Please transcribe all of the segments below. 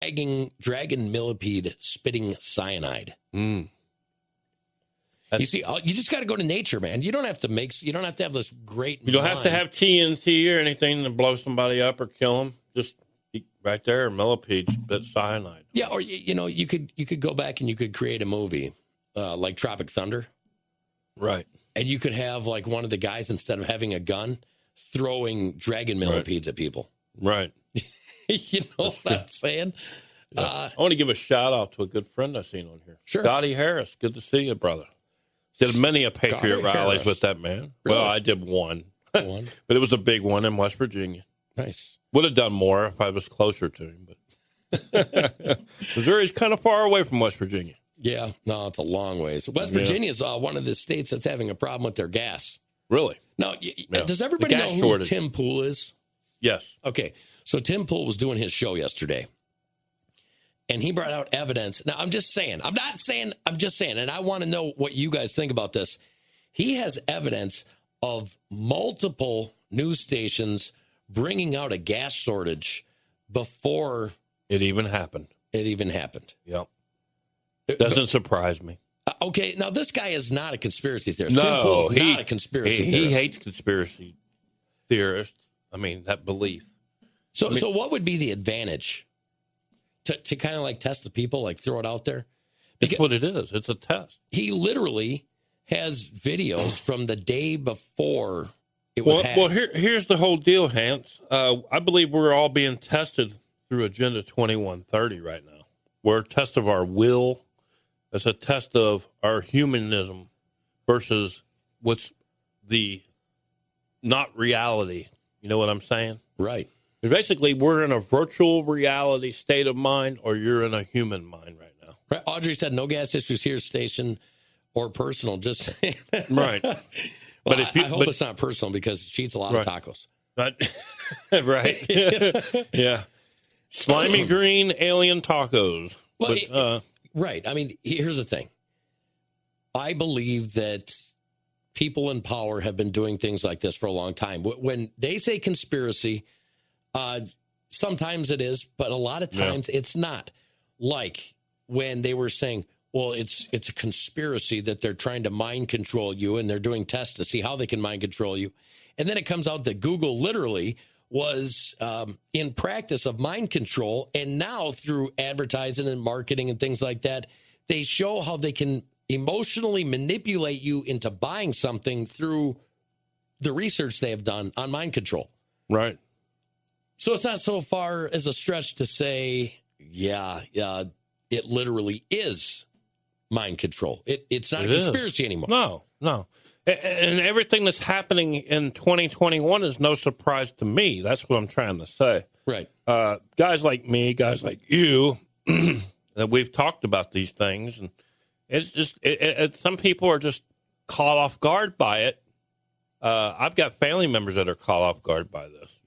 dragon millipede spitting cyanide. You see, you just got to go to nature, man. You don't have to have this great. You don't have to have TNT or anything to blow somebody up or kill them. Just right there, millipede spit cyanide. Yeah, or you could go back and you could create a movie like Tropic Thunder, right? And you could have like one of the guys, instead of having a gun, throwing dragon millipedes at people. Right. You know what I'm saying? Yeah. I want to give a shout out to a good friend I've seen on here. Sure. Scotty Harris. Good to see you, brother. Did many a Patriot rallies with that man. Really? Well, I did one. But it was a big one in West Virginia. Nice. Would have done more if I was closer to him. But Missouri's kind of far away from West Virginia. Yeah. No, it's a long ways. West Virginia is one of the states that's having a problem with their gas. Really? Now, does everybody know who Tim Pool is? Yes. Okay. So Tim Pool was doing his show yesterday, and he brought out evidence. Now, I'm just saying, and I want to know what you guys think about this. He has evidence of multiple news stations bringing out a gas shortage before it even happened. Yep. Doesn't surprise me. Okay, now this guy is not a conspiracy theorist. No, Tim Pool's not a conspiracy theorist. He hates conspiracy theorists. I mean, that belief. So what would be the advantage to kind of like test the people, like throw it out there? Because that's what it is. It's a test. He literally has videos from the day before it was hacked. Well, here's the whole deal, Hans. I believe we're all being tested through Agenda 2130 right now. We're a test of our will. It's a test of our humanism versus what's the not reality. You know what I'm saying? Right. Basically, we're in a virtual reality state of mind, or you're in a human mind right now. Right. Audrey said, no gas issues here, station or personal. Just saying. Right. Well, but I hope it's not personal because she eats a lot of tacos. Right. Yeah. Slimy green alien tacos. Well, right. I mean, here's the thing. I believe that people in power have been doing things like this for a long time. When they say conspiracy, sometimes it is, but a lot of times it's not. Like when they were saying, well, it's a conspiracy that they're trying to mind control you and they're doing tests to see how they can mind control you. And then it comes out that Google literally was in practice of mind control. And now through advertising and marketing and things like that, they show how they can emotionally manipulate you into buying something through the research they have done on mind control. Right. So it's not so far as a stretch to say, it literally is mind control. It's not a conspiracy anymore. No. And everything that's happening in 2021 is no surprise to me. That's what I'm trying to say. Right. Guys like me, guys like you, that we've talked about these things, and it's just some people are just caught off guard by it. I've got family members that are caught off guard by this,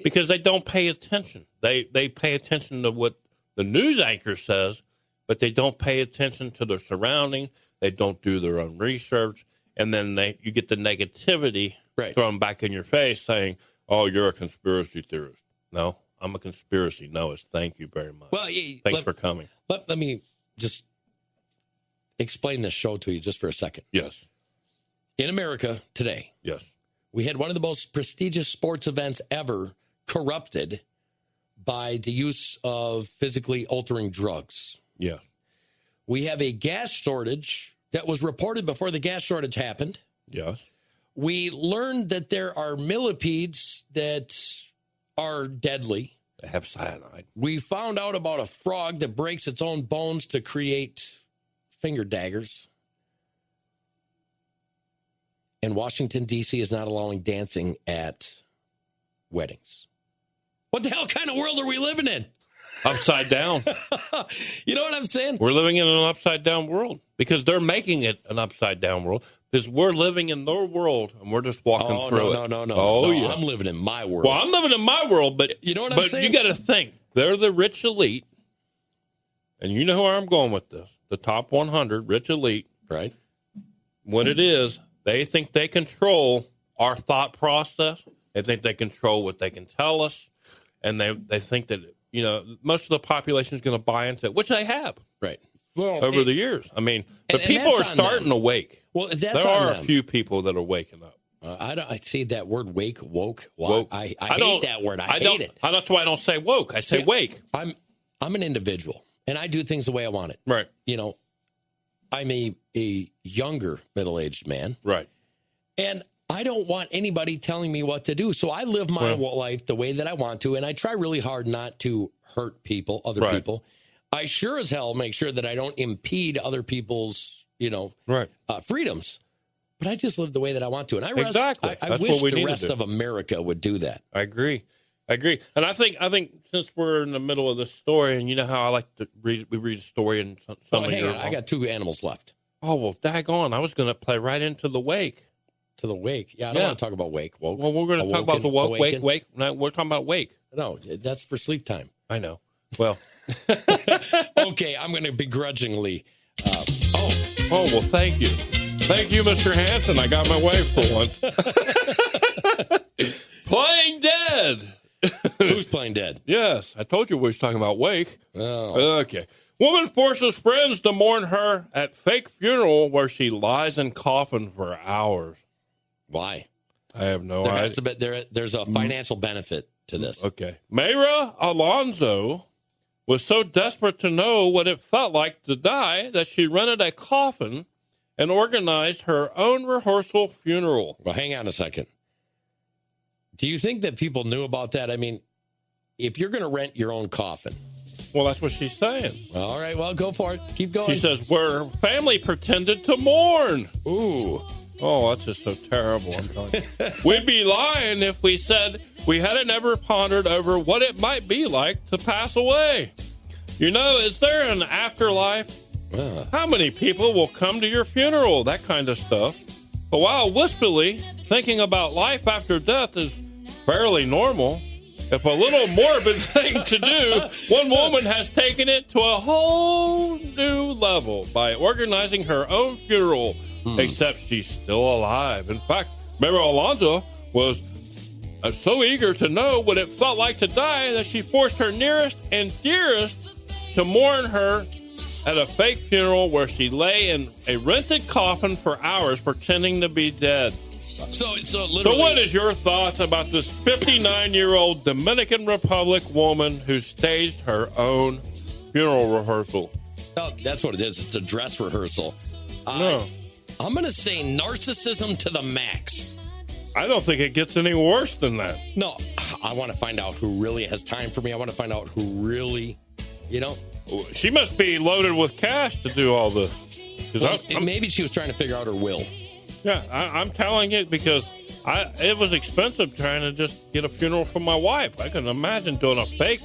because they don't pay attention. They pay attention to what the news anchor says, but they don't pay attention to their surrounding. They don't do their own research. And then you get the negativity thrown back in your face saying, oh, you're a conspiracy theorist. No, I'm a conspiracy knowist. Thank you very much. Well, Thanks for coming. Let me just explain this show to you just for a second. Yes. In America today, yes, we had one of the most prestigious sports events ever corrupted by the use of physically altering drugs. Yes. We have a gas shortage that was reported before the gas shortage happened. Yes. We learned that there are millipedes that are deadly. They have cyanide. We found out about a frog that breaks its own bones to create finger daggers. And Washington, D.C. is not allowing dancing at weddings. What the hell kind of world are we living in? Upside down. You know what I'm saying? We're living in an upside down world because they're making it an upside down world. Because we're living in their world and we're just walking through it. No. Oh, yeah. I'm living in my world. Well, I'm living in my world, but you know what I'm saying? You got to think. They're the rich elite. And you know where I'm going with this. The top 100 rich elite. Right. What it is, they think they control our thought process. They think they control what they can tell us. And they think that most of the population is going to buy into it, which they have. Right. Over the years. I mean, but and people are starting to wake. Well, there are a few people that are waking up. I see that word woke. I hate that word. I hate it. That's why I don't say woke. I say wake. I'm an individual, and I do things the way I want it. Right. I'm a younger middle-aged man. Right. And I don't want anybody telling me what to do. So I live my life the way that I want to, and I try really hard not to hurt people, other people. I sure as hell make sure that I don't impede other people's, freedoms. But I just live the way that I want to. And I wish the rest of America would do that. I agree. And I think since we're in the middle of this story, and you know how I like to read a story and hang on, I got 2 animals left. Oh, well, daggone. I was going to play right into the wake. To the wake. Yeah, I don't want to talk about woke. Well, we're going to talk about the wake. No, we're talking about wake. No, that's for sleep time. I know. Well, okay, I'm going to begrudgingly. Well, thank you. Thank you, Mr. Hanson. I got my way for once. Playing dead. Who's playing dead? Yes, I told you we was talking about wake. Oh. Okay. Woman forces friends to mourn her at fake funeral where she lies in coffin for hours. Why? I have no idea. There's a financial benefit to this. Okay. Mayra Alonso was so desperate to know what it felt like to die that she rented a coffin and organized her own rehearsal funeral. Well, hang on a second. Do you think that people knew about that? I mean, if you're going to rent your own coffin. Well, that's what she's saying. All right, well, go for it. Keep going. She says, where family pretended to mourn. Ooh. Oh, that's just so terrible, I'm telling you. We'd be lying if we said we hadn't ever pondered over what it might be like to pass away. Is there an afterlife? How many people will come to your funeral? That kind of stuff. But while wistfully thinking about life after death is fairly normal, if a little morbid thing to do, one woman has taken it to a whole new level by organizing her own funeral, except she's still alive. In fact, Mayra Alonso was so eager to know what it felt like to die that she forced her nearest and dearest to mourn her at a fake funeral where she lay in a rented coffin for hours pretending to be dead. So what is your thoughts about this 59-year-old Dominican Republic woman who staged her own funeral rehearsal? Oh, that's what it is. It's a dress rehearsal. No. I'm going to say narcissism to the max. I don't think it gets any worse than that. No, I want to find out who really has time for me. I want to find out who really, She must be loaded with cash to do all this. Well, maybe she was trying to figure out her will. Yeah, I'm telling you because it was expensive trying to just get a funeral for my wife. I couldn't imagine doing a fake.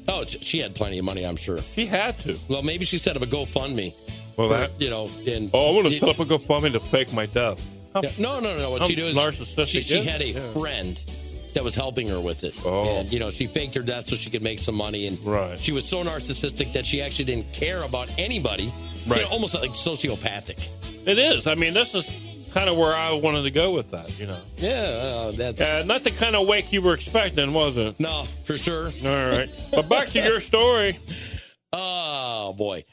Oh, she had plenty of money, I'm sure. She had to. Well, maybe she set up a GoFundMe. Well, I want to set up a GoFundMe to fake my death. Yeah, no. What she did is she had a friend that was helping her with it. Oh. And, she faked her death so she could make some money. And she was so narcissistic that she actually didn't care about anybody. Right. Almost like sociopathic. It is. I mean, this is kind of where I wanted to go with that, Yeah, that's... not the kind of wake you were expecting, was it? No, for sure. All right. But back to your story. Oh, boy.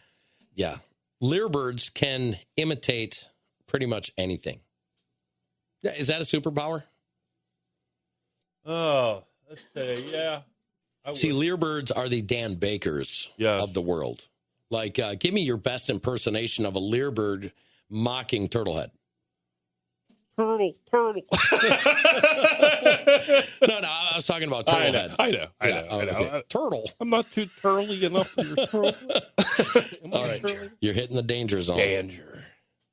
Yeah. Lyrebirds can imitate pretty much anything. Is that a superpower? Oh, let's see. Yeah. See, lyrebirds are the Dan Bakers of the world. Like, give me your best impersonation of a lyrebird mocking Turtlehead. Turtle. No, I was talking about Turtlehead. I know. Okay. Turtle. I'm not too turtly enough for your turtle. All right. You're hitting the danger zone. Danger.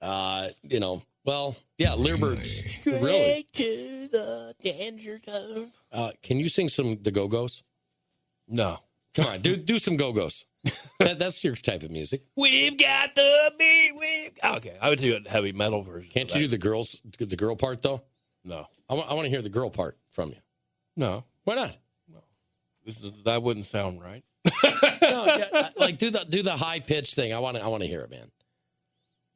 Lyrebirds. Straight really. to the danger zone. Can you sing some The Go-Go's? No. Come on, do some Go-Go's. That's your type of music. We've got the beat. Okay, I would do a heavy metal version. Can't you do the girl part though? No, I want to hear the girl part from you. No, why not? No, that wouldn't sound right. Like do the high pitched thing. I want to hear it, man.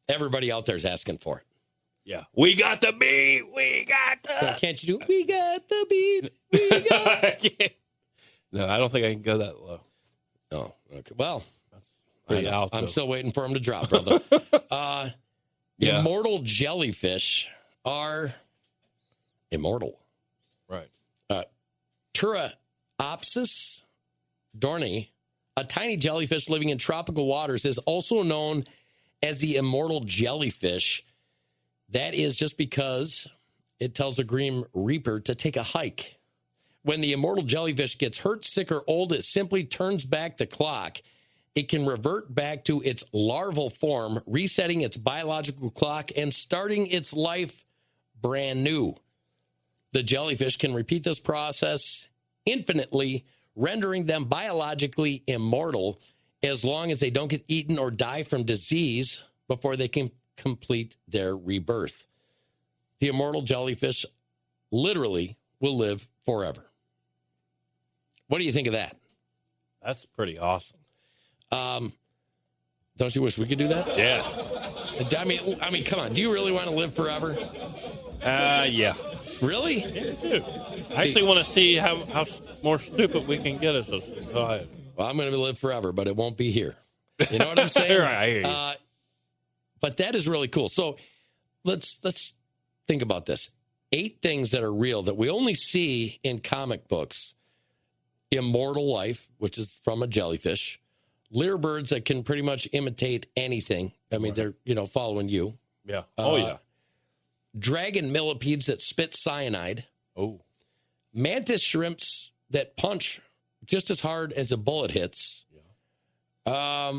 Everybody out there is asking for it. Yeah, we got the beat. We got the. Can't you do? We got the beat. We got. No, I don't think I can go that low. Oh, okay. Well, I'm still waiting for them to drop, brother. Yeah. Immortal jellyfish are immortal. Right. Turritopsis dorni, a tiny jellyfish living in tropical waters, is also known as the immortal jellyfish. That is just because it tells the Grim Reaper to take a hike. When the immortal jellyfish gets hurt, sick, or old, it simply turns back the clock. It can revert back to its larval form, resetting its biological clock and starting its life brand new. The jellyfish can repeat this process infinitely, rendering them biologically immortal as long as they don't get eaten or die from disease before they can complete their rebirth. The immortal jellyfish literally will live forever. What do you think of that? That's pretty awesome. Don't you wish we could do that? Yes. I mean, come on. Do you really want to live forever? Yeah. Really? Yeah, I do. I actually want to see how more stupid we can get as a society. Well, I'm going to live forever, but it won't be here. You know what I'm saying? Right, I hear you. But that is really cool. So let's think about this. 8 things that are real that we only see in comic books. Immortal life, which is from a jellyfish. Lyrebirds that can pretty much imitate anything. I mean, they're, following you. Yeah. Oh, yeah. Dragon millipedes that spit cyanide. Oh. Mantis shrimps that punch just as hard as a bullet hits. Yeah.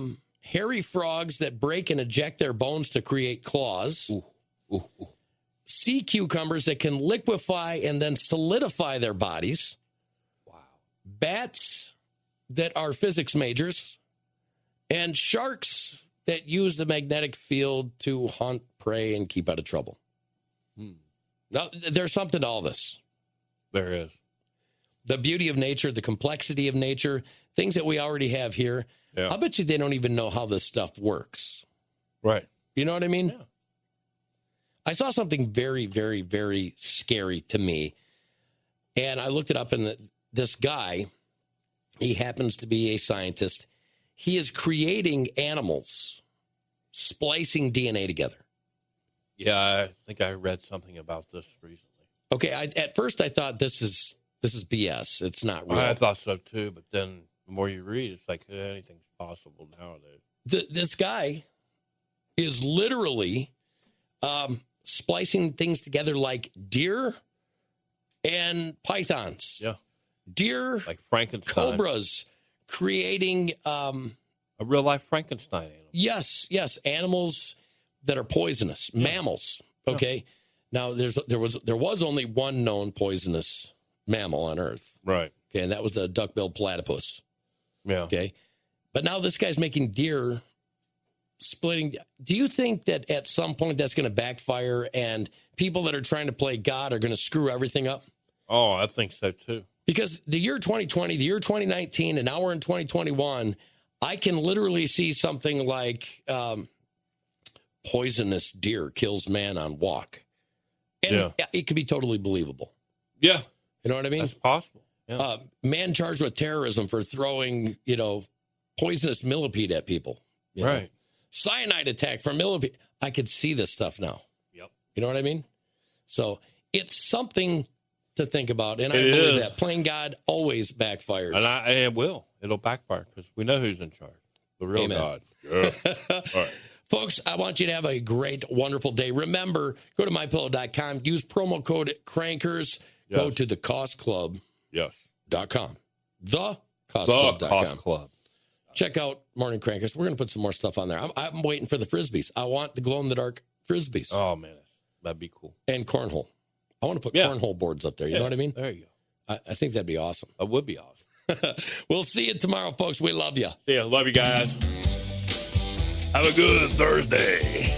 Hairy frogs that break and eject their bones to create claws. Ooh. Ooh. Ooh. Sea cucumbers that can liquefy and then solidify their bodies. Wow. Bats that are physics majors. And sharks that use the magnetic field to hunt prey and keep out of trouble. Now, there's something to all this. There is. The beauty of nature, the complexity of nature, things that we already have here. Yeah. I bet you they don't even know how this stuff works. Right. You know what I mean? Yeah. I saw something very, very, very scary to me. And I looked it up, and this guy, he happens to be a scientist. He is creating animals, splicing DNA together. Yeah, I think I read something about this recently. Okay, at first I thought this is BS. It's not real. I thought so too, but then the more you read, it's like anything's possible nowadays. This guy is literally splicing things together like deer and pythons. Yeah. Deer, like Frankenstein. Cobras, creating a real life Frankenstein animal. Yes, animals that are poisonous, mammals. Okay, now there was only one known poisonous mammal on Earth. Right. Okay, and that was the duck-billed platypus. Yeah. Okay, but now this guy's making deer splitting. Do you think that at some point that's going to backfire and people that are trying to play God are going to screw everything up? Oh, I think so too. Because the year 2020, the year 2019, and now we're in 2021, I can literally see something like poisonous deer kills man on walk. And it could be totally believable. Yeah. You know what I mean? That's possible. Yeah. Man charged with terrorism for throwing, poisonous millipede at people. Right. Cyanide attack from millipede. I could see this stuff now. Yep. You know what I mean? So it's something to think about. And I believe that playing God always backfires. And it will. It'll backfire because we know who's in charge. The real God. Yeah. All right. Folks, I want you to have a great, wonderful day. Remember, go to mypillow.com. Use promo code CRANKERS. Yes. Go to thecostclub.com. Yes. Thecostclub.com. The Cost Club. Check out Morning Crankers. We're going to put some more stuff on there. I'm waiting for the Frisbees. I want the glow-in-the-dark Frisbees. Oh, man. That'd be cool. And cornhole. I want to put cornhole boards up there. You know what I mean? There you go. I think that'd be awesome. That would be awesome. We'll see you tomorrow, folks. We love you. Yeah, love you guys. Have a good Thursday.